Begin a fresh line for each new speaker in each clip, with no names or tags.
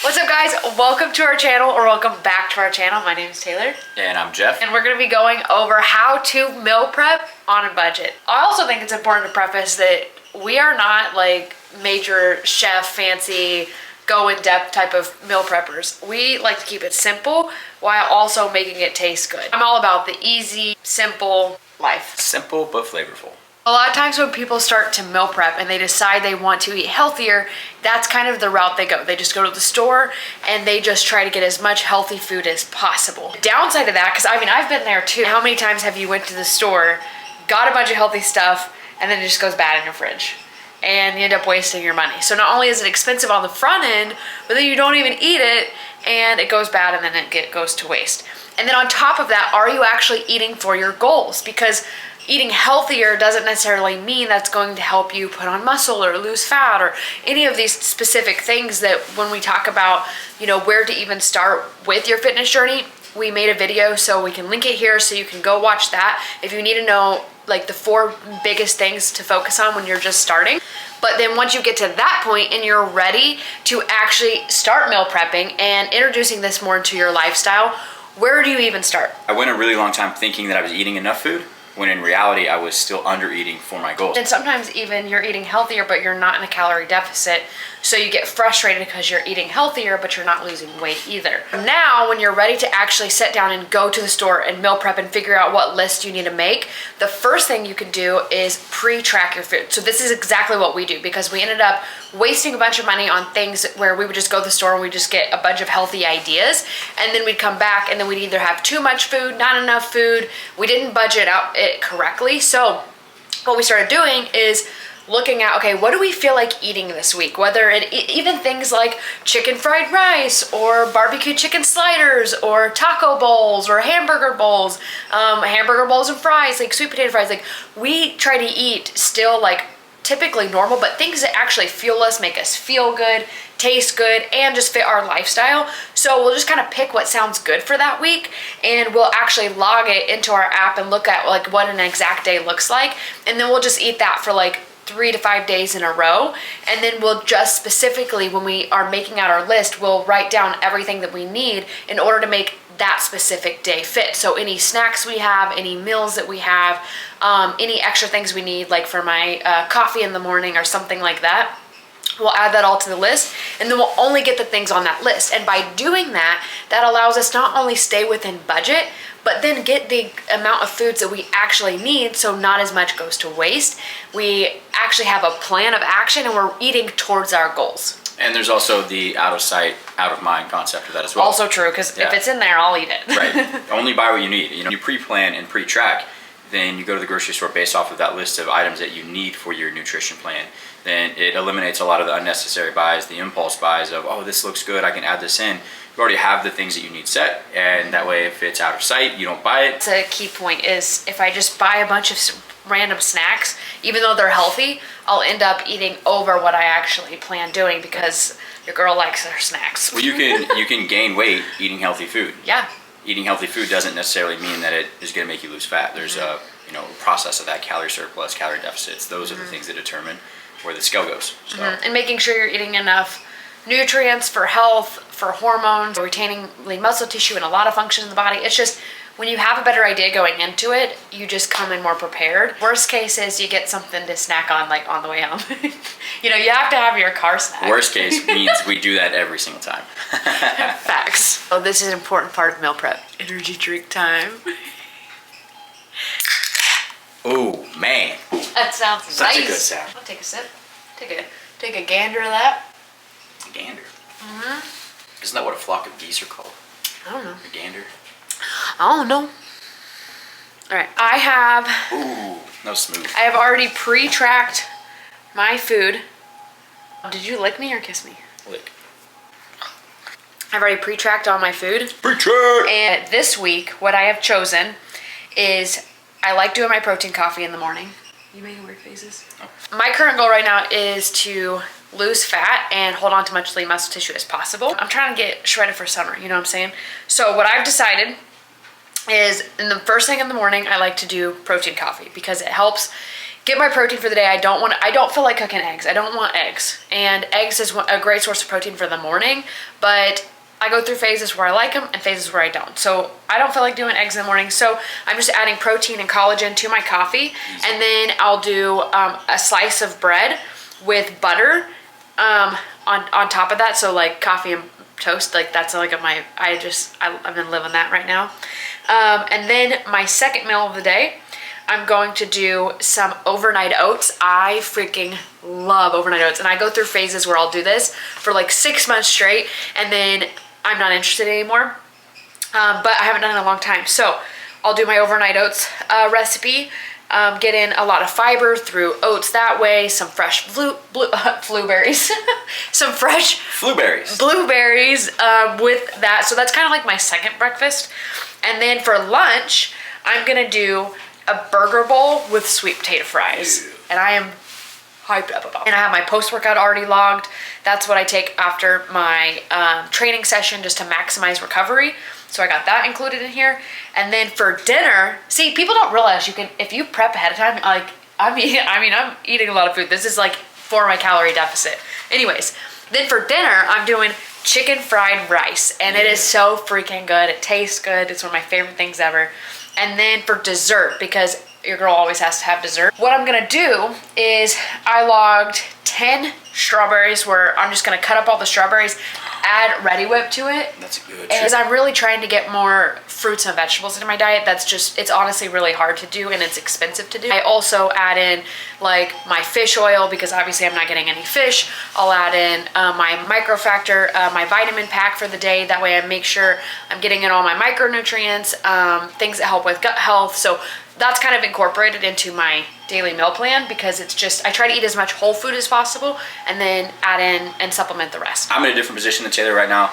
What's up, guys? Welcome to our channel, or welcome back to our channel. My name is Taylor.
And I'm Jeff.
And we're going to be going over how to meal prep on a budget. I also think it's important to preface that we are not like major chef, fancy, go in depth type of meal preppers. We like to keep it simple while also making it taste good. I'm all about the easy, simple life.
Simple but flavorful.
A lot of times when people start to meal prep and they decide they want to eat healthier, that's kind of the route they go. They just go to the store and they just try to get as much healthy food as possible. The downside of that, because I mean, I've been there too. How many times have you went to the store, got a bunch of healthy stuff, and then it just goes bad in your fridge? And you end up wasting your money. So not only is it expensive on the front end, but then you don't even eat it and it goes bad and then it goes to waste. And then on top of that, are you actually eating for your goals? Because eating healthier doesn't necessarily mean that's going to help you put on muscle or lose fat or any of these specific things that when we talk about, you know, where to even start with your fitness journey, we made a video, so we can link it here so you can go watch that if you need to know like the 4 biggest things to focus on when you're just starting. But then once you get to that point and you're ready to actually start meal prepping and introducing this more into your lifestyle, where do you even start?
I went a really long time thinking that I was eating enough food, when in reality I was still under eating for my goals.
And sometimes even you're eating healthier but you're not in a calorie deficit, so you get frustrated because you're eating healthier but you're not losing weight either. Now when you're ready to actually sit down and go to the store and meal prep and figure out what list you need to make, the first thing you can do is pre-track your food. So this is exactly what we do, because we ended up wasting a bunch of money on things where we would just go to the store and we just get a bunch of healthy ideas, and then we'd come back and then we'd either have too much food, not enough food, we didn't budget out it correctly. So what we started doing is looking at, okay, what do we feel like eating this week? Whether it even things like chicken fried rice or barbecue chicken sliders or taco bowls or hamburger bowls and fries, like sweet potato fries. Like, we try to eat still like typically normal, but things that actually fuel us, make us feel good, taste good, and just fit our lifestyle. So we'll just kind of pick what sounds good for that week, and we'll actually log it into our app and look at like what an exact day looks like, and then we'll just eat that for like 3 to 5 days in a row. And then we'll just specifically, when we are making out our list, we'll write down everything that we need in order to make that specific day fit. So any snacks we have, any meals that we have, any extra things we need, like for my coffee in the morning or something like that, we'll add that all to the list, and then we'll only get the things on that list. And by doing that, that allows us not only stay within budget, but then get the amount of foods that we actually need, so not as much goes to waste. We actually have a plan of action and we're eating towards our goals.
And there's also the out of sight, out of mind concept of that as well.
Also true, because if it's in there, I'll eat it.
Right. Only buy what you need. You know, you pre-plan and pre-track, then you go to the grocery store based off of that list of items that you need for your nutrition plan. Then it eliminates a lot of the unnecessary buys, the impulse buys of, oh, this looks good, I can add this in. You already have the things that you need set, and that way if it's out of sight, you don't buy it.
That's a key point, is if I just buy a bunch of random snacks, even though they're healthy, I'll end up eating over what I actually plan doing, because your girl likes her snacks.
Well, you can gain weight eating healthy food.
Yeah.
Eating healthy food doesn't necessarily mean that it is going to make you lose fat. There's a process of that, calorie surplus, calorie deficits. Those are the things that determine where the scale goes. So.
And making sure you're eating enough nutrients for health, for hormones, retaining lean muscle tissue, and a lot of function in the body. It's just, when you have a better idea going into it, you just come in more prepared. Worst case is you get something to snack on, like on the way home. You know, you have to have your car snack.
Worst case means we do that every single time.
Facts. Oh, this is an important part of meal prep. Energy drink time.
Oh man.
That sounds
Such
nice.
a good sound.
I'll take a sip. Take a gander of that.
A gander. Isn't that what a flock of geese are called?
I don't know.
A gander.
I don't know. All right, I have.
Ooh, no smooth.
I have already pre-tracked my food. Did you lick me or kiss me?
Lick.
I've already pre-tracked all my food.
Pretrack.
And this week, what I have chosen is, I like doing my protein coffee in the morning. You making weird faces? Oh. My current goal right now is to lose fat and hold on to much lean muscle tissue as possible. I'm trying to get shredded for summer, you know what I'm saying? So what I've decided is, in the first thing in the morning, I like to do protein coffee, because it helps get my protein for the day. I don't feel like cooking eggs. I don't want eggs. And eggs is a great source of protein for the morning, but I go through phases where I like them and phases where I don't. So I don't feel like doing eggs in the morning. So I'm just adding protein and collagen to my coffee. And then I'll do a slice of bread with butter on top of that. So like coffee and toast, like that's like I've been living that right now. And then my second meal of the day, I'm going to do some overnight oats. I freaking love overnight oats. And I go through phases where I'll do this for like 6 months straight, and then I'm not interested anymore. But I haven't done it in a long time. So I'll do my overnight oats recipe. Get in a lot of fiber through oats that way. Some fresh blueberries. Some fresh blueberries with that. So that's kind of like my second breakfast. And then for lunch, I'm gonna do a burger bowl with sweet potato fries. And I am hyped up about it. And I have my post-workout already logged. That's what I take after my training session just to maximize recovery. So I got that included in here. And then for dinner, see, people don't realize you can, if you prep ahead of time, like I'm eating a lot of food. This is like for my calorie deficit. Anyways, then for dinner, I'm doing chicken fried rice, and it is so freaking good. It tastes good. It's one of my favorite things ever. And then for dessert, because your girl always has to have dessert, what I'm gonna do is I logged 10 strawberries where I'm just gonna cut up all the strawberries, add Ready Whip to it.
That's a good trick.
Because I'm really trying to get more fruits and vegetables into my diet. It's honestly really hard to do, and it's expensive to do. I also add in like my fish oil, because obviously I'm not getting any fish. I'll add in my microfactor, my vitamin pack for the day. That way I make sure I'm getting in all my micronutrients, things that help with gut health. So that's kind of incorporated into my daily meal plan, because it's just, I try to eat as much whole food as possible and then add in and supplement the rest.
I'm in a different position than Taylor right now.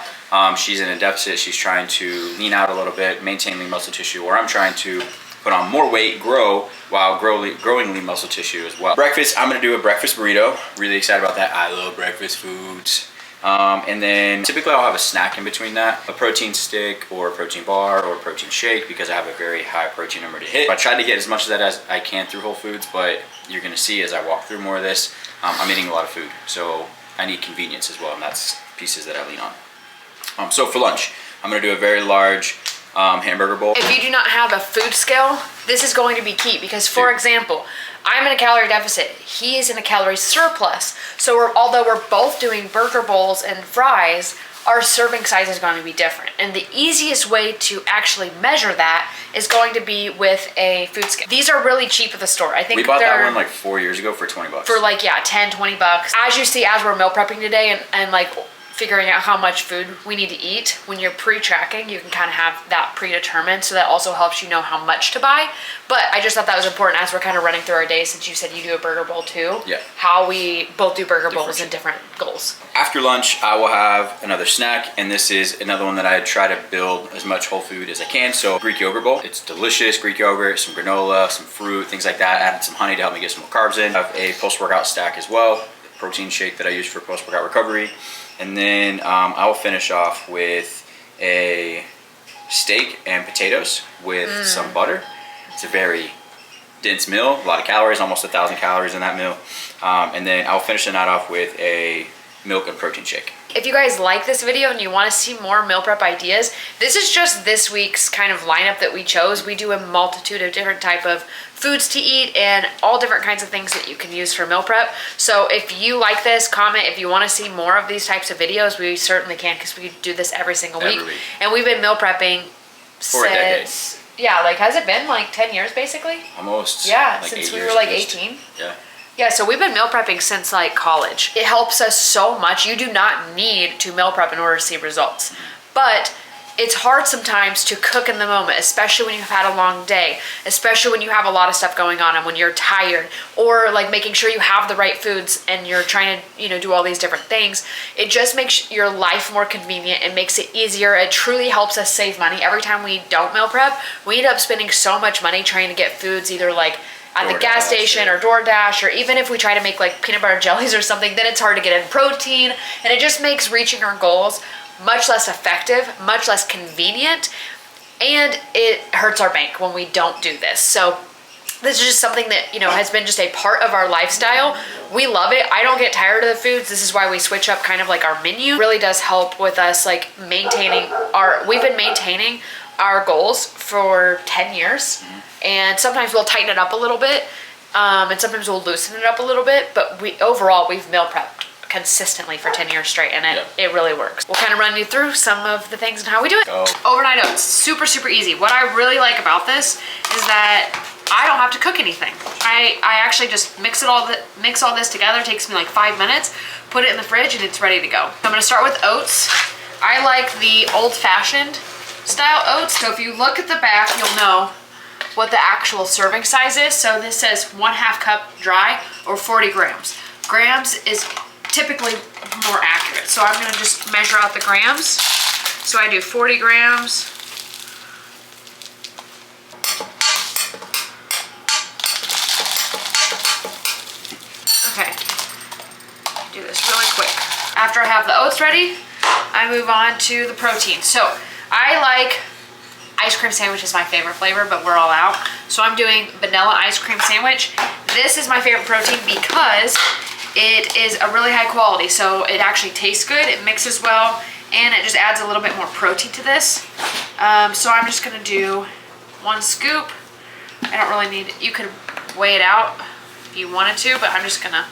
She's in a deficit. She's trying to lean out a little bit, maintain lean muscle tissue, where I'm trying to put on more weight, grow, while growing lean muscle tissue as well. Breakfast, I'm gonna do a breakfast burrito. Really excited about that. I love breakfast foods. And then typically I'll have a snack in between that, a protein stick or a protein bar or a protein shake, because I have a very high protein number to hit. I try to get as much of that as I can through Whole Foods, but you're gonna see as I walk through more of this, I'm eating a lot of food. So I need convenience as well, and that's pieces that I lean on. So for lunch, I'm gonna do a very large hamburger bowl.
If you do not have a food scale, this is going to be key, because for example, I'm in a calorie deficit. He is in a calorie surplus. So although we're both doing burger bowls and fries, our serving size is going to be different. And the easiest way to actually measure that is going to be with a food scale. These are really cheap at the store. I think
we bought that one like 4 years ago for 20 bucks.
For like, yeah, 10, 20 bucks. As you see, as we're meal prepping today and like figuring out how much food we need to eat, when you're pre-tracking, you can kind of have that predetermined, so that also helps you know how much to buy. But I just thought that was important as we're kind of running through our day, since you said you do a burger bowl too.
Yeah.
How we both do burger bowls and different goals.
After lunch, I will have another snack, and this is another one that I try to build as much whole food as I can. So Greek yogurt bowl. It's delicious, Greek yogurt, some granola, some fruit, things like that. Added some honey to help me get some more carbs in. I have a post-workout stack as well, protein shake that I use for post-workout recovery. And then I will finish off with a steak and potatoes with some butter. It's a very dense meal, a lot of calories, almost 1,000 calories in that meal. And then I'll finish the night off with a milk and protein shake.
If you guys like this video and you want to see more meal prep ideas, this is just this week's kind of lineup that we chose. We do a multitude of different type of foods to eat and all different kinds of things that you can use for meal prep. So if you like this, comment. If you want to see more of these types of videos, we certainly can, because we do this every single week. And we've been meal prepping
for a decade.
Yeah, like has it been like 10 years basically?
Almost.
Yeah,
like
since we were like 18.
Yeah.
Yeah, so we've been meal prepping since like college. It helps us so much. You do not need to meal prep in order to see results. But it's hard sometimes to cook in the moment, especially when you've had a long day, especially when you have a lot of stuff going on and when you're tired, or like making sure you have the right foods and you're trying to, do all these different things. It just makes your life more convenient. It makes it easier. It truly helps us save money. Every time we don't meal prep, we end up spending so much money trying to get foods either like at the gas station or DoorDash, or even if we try to make like peanut butter jellies or something, then it's hard to get in protein, and it just makes reaching our goals much less effective, much less convenient, and it hurts our bank when we don't do this. So This is just something that, you know, has been just a part of our lifestyle. We love it. I don't get tired of the foods. This is why we switch up kind of like our menu. It really does help with us like we've been maintaining our goals for 10 years. And sometimes we'll tighten it up a little bit. And sometimes we'll loosen it up a little bit. But overall, we've meal prepped consistently for 10 years straight, and it really works. We'll kind of run you through some of the things and how we do it. Overnight oats, super, super easy. What I really like about this is that I don't have to cook anything. I actually just mix all this together. It takes me like 5 minutes, put it in the fridge, and it's ready to go. I'm gonna start with oats. I like the old-fashioned style oats. So if you look at the back, you'll know what the actual serving size is. So this says 1/2 cup dry or 40 grams. Grams is typically more accurate. So I'm gonna just measure out the grams. So I do 40 grams. Okay, do this really quick. After I have the oats ready, I move on to the protein. So I like ice cream sandwich is my favorite flavor, but we're all out. So I'm doing vanilla ice cream sandwich. This is my favorite protein because it is a really high quality, so it actually tastes good, it mixes well, and it just adds a little bit more protein to this. So I'm just gonna do 1 scoop. I don't really need, you could weigh it out if you wanted to, but I'm just gonna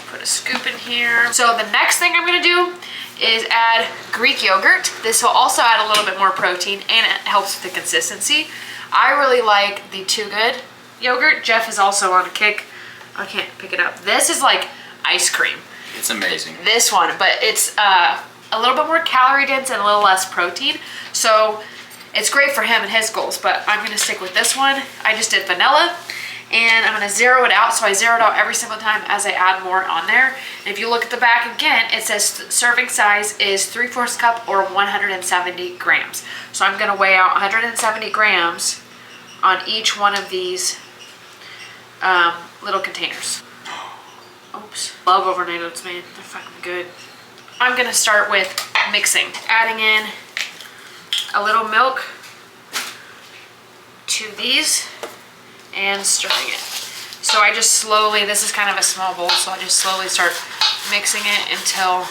put a scoop in here. So the next thing I'm gonna do is add Greek yogurt. This will also add a little bit more protein, and it helps with the consistency. I really like the Too Good yogurt. Jeff is also on a kick. I can't pick it up. This is like ice cream.
It's amazing.
This one, but it's a little bit more calorie dense and a little less protein. So it's great for him and his goals, but I'm gonna stick with this one. I just did vanilla, and I'm gonna zero it out. So I zero it out every single time as I add more on there. And if you look at the back again, it says serving size is 3/4 cup or 170 grams. So I'm gonna weigh out 170 grams on each one of these little containers. Oops. Love overnight oats, man. They're fucking good. I'm gonna start with mixing. Adding in a little milk to these and stirring it. So I just slowly, this is kind of a small bowl, so I just slowly start mixing it until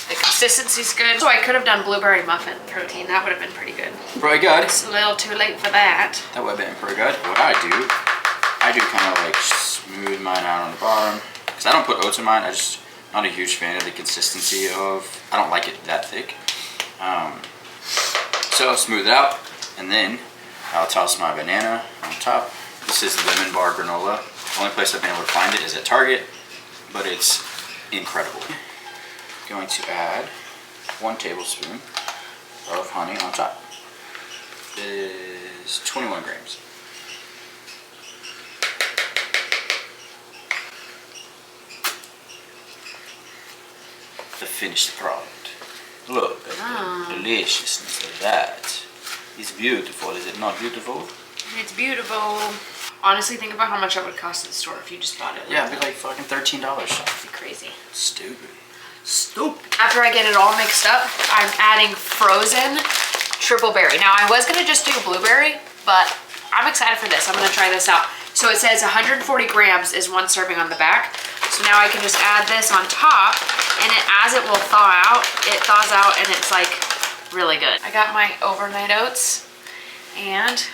the consistency's good. So I could have done blueberry muffin protein. That would have been pretty good.
Pretty good.
It's a little too late for that.
That would have been pretty good. What I do kind of like smooth mine out on the bottom. Because I don't put oats in mine. Not a huge fan of the consistency of, I don't like it that thick. So I'll smooth it out, and then I'll toss my banana on top. This is lemon bar granola. The only place I've been able to find it is at Target, but it's incredible. Going to add 1 tablespoon of honey on top. It is 21 grams. The finished product. Look at the deliciousness of that. It's beautiful, is it not beautiful?
It's beautiful. Honestly, think about how much it would cost at the store if you just bought it.
Yeah, it'd be like fucking $13.
It'd be crazy.
Stupid.
After I get it all mixed up, I'm adding frozen triple berry. Now, I was gonna just do blueberry, but I'm excited for this. I'm gonna try this out. So it says 140 grams is 1 serving on the back. So now I can just add this on top, and as it will thaw out, it thaws out, and it's like really good. I got my overnight oats, and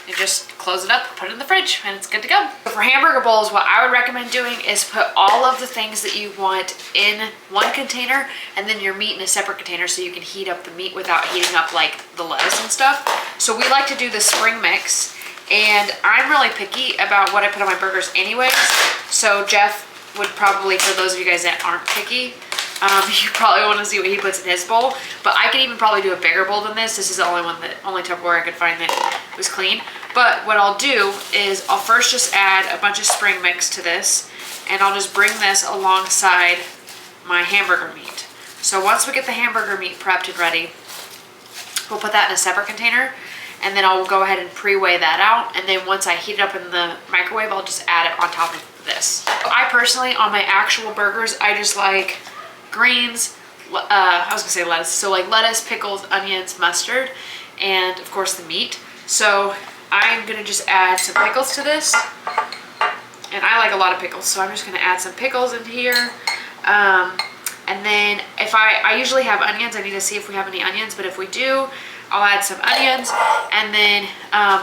you just close it up, put it in the fridge, and it's good to go. For hamburger bowls, what I would recommend doing is put all of the things that you want in one container, and then your meat in a separate container so you can heat up the meat without heating up like the lettuce and stuff. So we like to do the spring mix, and I'm really picky about what I put on my burgers anyways. So Jeff would probably, for those of you guys that aren't picky, you probably want to see what he puts in his bowl, but I could even probably do a bigger bowl than this. This is the only Tupperware I could find that was clean. But what I'll do is I'll first just add a bunch of spring mix to this, and I'll just bring this alongside my hamburger meat. So once we get the hamburger meat prepped and ready, we'll put that in a separate container, and then I'll go ahead and pre-weigh that out, and then once I heat it up in the microwave, I'll just add it on top of this. I personally, on my actual burgers, I just like greens, I was gonna say lettuce, so like lettuce, pickles, onions, mustard, and of course the meat. So I'm gonna just add some pickles to this. And I like a lot of pickles, so I'm just gonna add some pickles in here. And then if I usually have onions. I need to see if we have any onions, but if we do, I'll add some onions. And then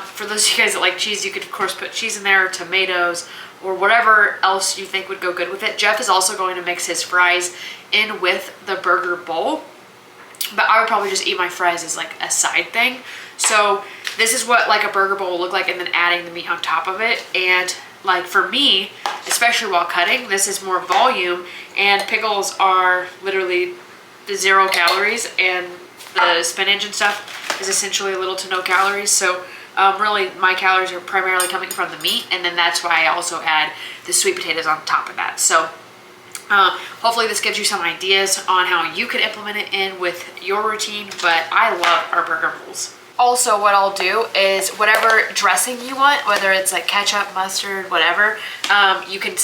for those of you guys that like cheese, you could of course put cheese in there, or tomatoes, or whatever else you think would go good with it. Jeff is also going to mix his fries in with the burger bowl, but I would probably just eat my fries as like a side thing. So this is what like a burger bowl will look like, and then adding the meat on top of it. And like for me, especially while cutting, this is more volume, and pickles are literally 0 calories, and the spinach and stuff is essentially little to no calories. So really my calories are primarily coming from the meat, and then that's why I also add the sweet potatoes on top of that. So hopefully this gives you some ideas on how you could implement it in with your routine, but I love our burger bowls. Also, what I'll do is whatever dressing you want, whether it's like ketchup, mustard, whatever, you can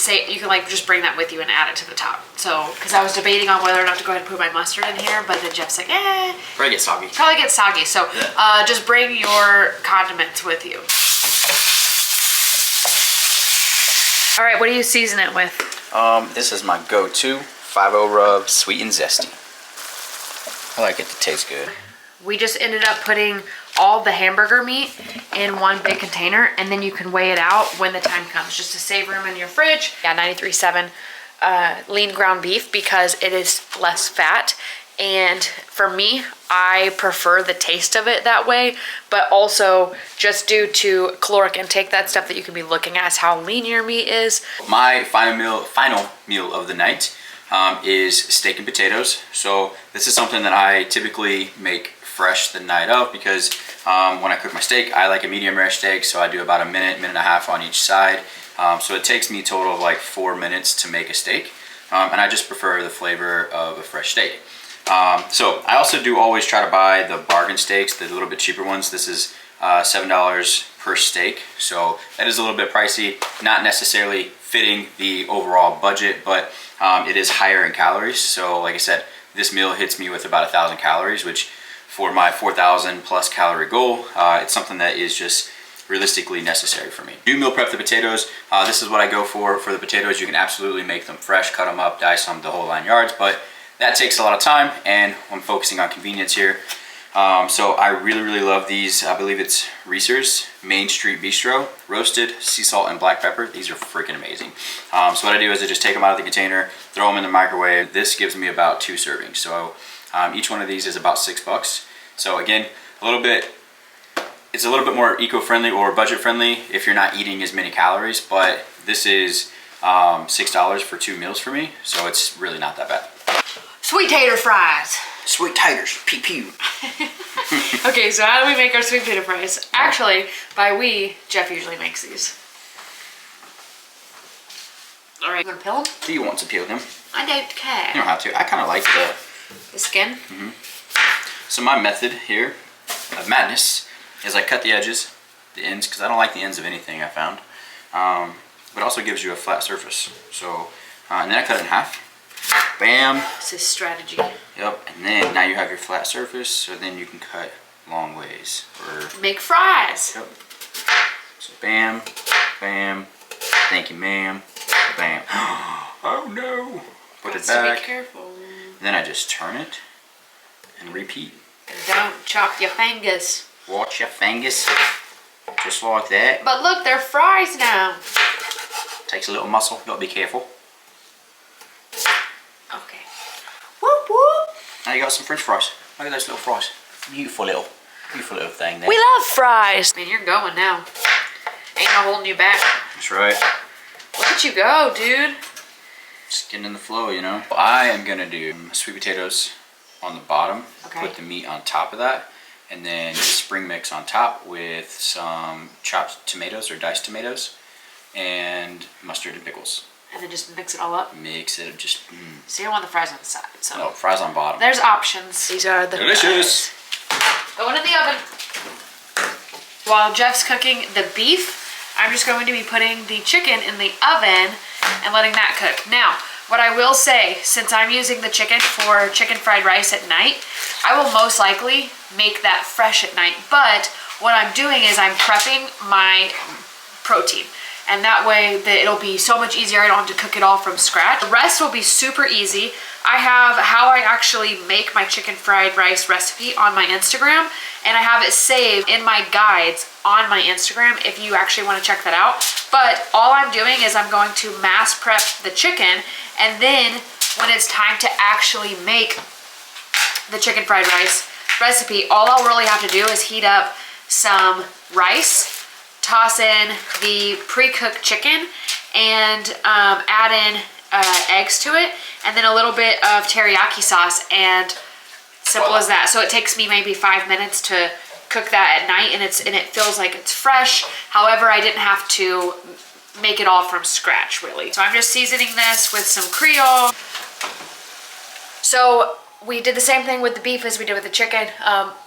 like just bring that with you and add it to the top. So, because I was debating on whether or not to go ahead and put my mustard in here, but then Jeff's like,
Probably get soggy.
Probably get soggy. So just bring your condiments with you. All right, what do you season it with?
This is my go-to 5-0 rub, sweet and zesty. I like it to taste good.
We just ended up putting all the hamburger meat in one big container, and then you can weigh it out when the time comes, just to save room in your fridge. Yeah, 93.7 lean ground beef, because it is less fat. And for me, I prefer the taste of it that way, but also just due to caloric intake, that stuff that you can be looking at is how lean your meat is.
My final meal of the night is steak and potatoes. So this is something that I typically make fresh the night of, because when I cook my steak, I like a medium rare steak, so I do about a minute and a half on each side. So it takes me a total of like 4 minutes to make a steak, and I just prefer the flavor of a fresh steak. So I also do always try to buy the bargain steaks, the little bit cheaper ones. This is $7 per steak, so that is a little bit pricey, not necessarily fitting the overall budget, but it is higher in calories. So like I said, this meal hits me with about 1,000 calories, which for my 4,000 plus calorie goal, it's something that is just realistically necessary for me. Do meal prep the potatoes. This is what I go for the potatoes. You can absolutely make them fresh, cut them up, dice them, the whole 9 yards, but that takes a lot of time, and I'm focusing on convenience here. So I really love these. I believe it's Reese's Main Street Bistro, roasted, sea salt, and black pepper. These are freaking amazing. So what I do is I just take them out of the container, throw them in the microwave. This gives me about 2 servings. So each one of these is about $6. So again, it's a little bit more eco-friendly or budget-friendly if you're not eating as many calories, but this is $6 for 2 meals for me, so it's really not that bad.
Sweet tater fries.
Sweet taters, pew pew.
Okay, so how do we make our sweet potato fries? Actually, by we, Jeff usually makes these. All right, you want to peel them?
Do you want to peel them?
I don't care.
You don't have to. I kind of like
the skin.
Mm-hmm. So my method here of madness is I cut the edges, the ends, because I don't like the ends of anything I found. But it also gives you a flat surface. So, and then I cut it in half. Bam.
This is strategy.
Yep, and then now you have your flat surface, so then you can cut long ways. Or
make fries.
Yep. So bam, bam, thank you ma'am, bam. Oh no. Put it back.
Be careful.
Then I just turn it and repeat.
Don't chop your fingers.
Watch your fingers. Just like that.
But look, they're fries now.
Takes a little muscle, you gotta be careful.
Okay. Whoop whoop.
Now you got some French fries. Look at those little fries. Beautiful little thing there.
We love fries. Man, you're going now. Ain't no holding you back.
That's right.
Look at you go, dude.
Just getting in the flow, you know. I am gonna do sweet potatoes on the bottom.
Okay.
Put the meat on top of that. And then spring mix on top with some chopped tomatoes or diced tomatoes. And mustard and pickles.
And then just mix it all up.
Mix it, just
So you don't want the fries on the side. So
no, fries on bottom.
there's options. These are the
delicious.
Fries. Going in the oven. While Jeff's cooking the beef, I'm just going to be putting the chicken in the oven and letting that cook. Now, What I will say, since I'm using the chicken for chicken fried rice at night, I will most likely make that fresh at night. But what I'm doing is I'm prepping my protein. And that way it'll be so much easier. I don't have to cook it all from scratch. The rest will be super easy. I have how I actually make my chicken fried rice recipe on my Instagram, and I have it saved in my guides on my Instagram if you actually want to check that out. But all I'm doing is I'm going to mass prep the chicken, and then when it's time to actually make the chicken fried rice recipe, all I'll really have to do is heat up some rice, toss in the pre-cooked chicken, and add in eggs to it, and then a little bit of teriyaki sauce, and simple as that. So it takes me maybe 5 minutes to cook that at night, and it feels like it's fresh. However, I didn't have to make it all from scratch, really. So I'm just seasoning this with some Creole. So we did the same thing with the beef as we did with the chicken.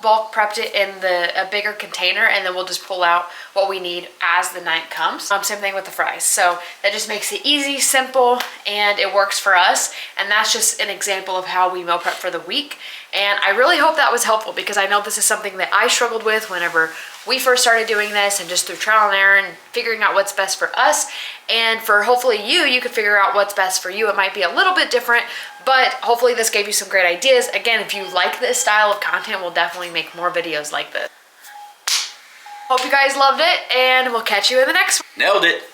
Bulk prepped it in a bigger container, and then we'll just pull out what we need as the night comes. Same thing with the fries. So that just makes it easy, simple, and it works for us. And that's just an example of how we meal prep for the week. And I really hope that was helpful, because I know this is something that I struggled with whenever we first started doing this, and just through trial and error and figuring out what's best for us. And for hopefully you could figure out what's best for you. It might be a little bit different, but hopefully this gave you some great ideas. Again, if you like this style of content, we'll definitely make more videos like this. Hope you guys loved it, and we'll catch you in the next one.
Nailed it.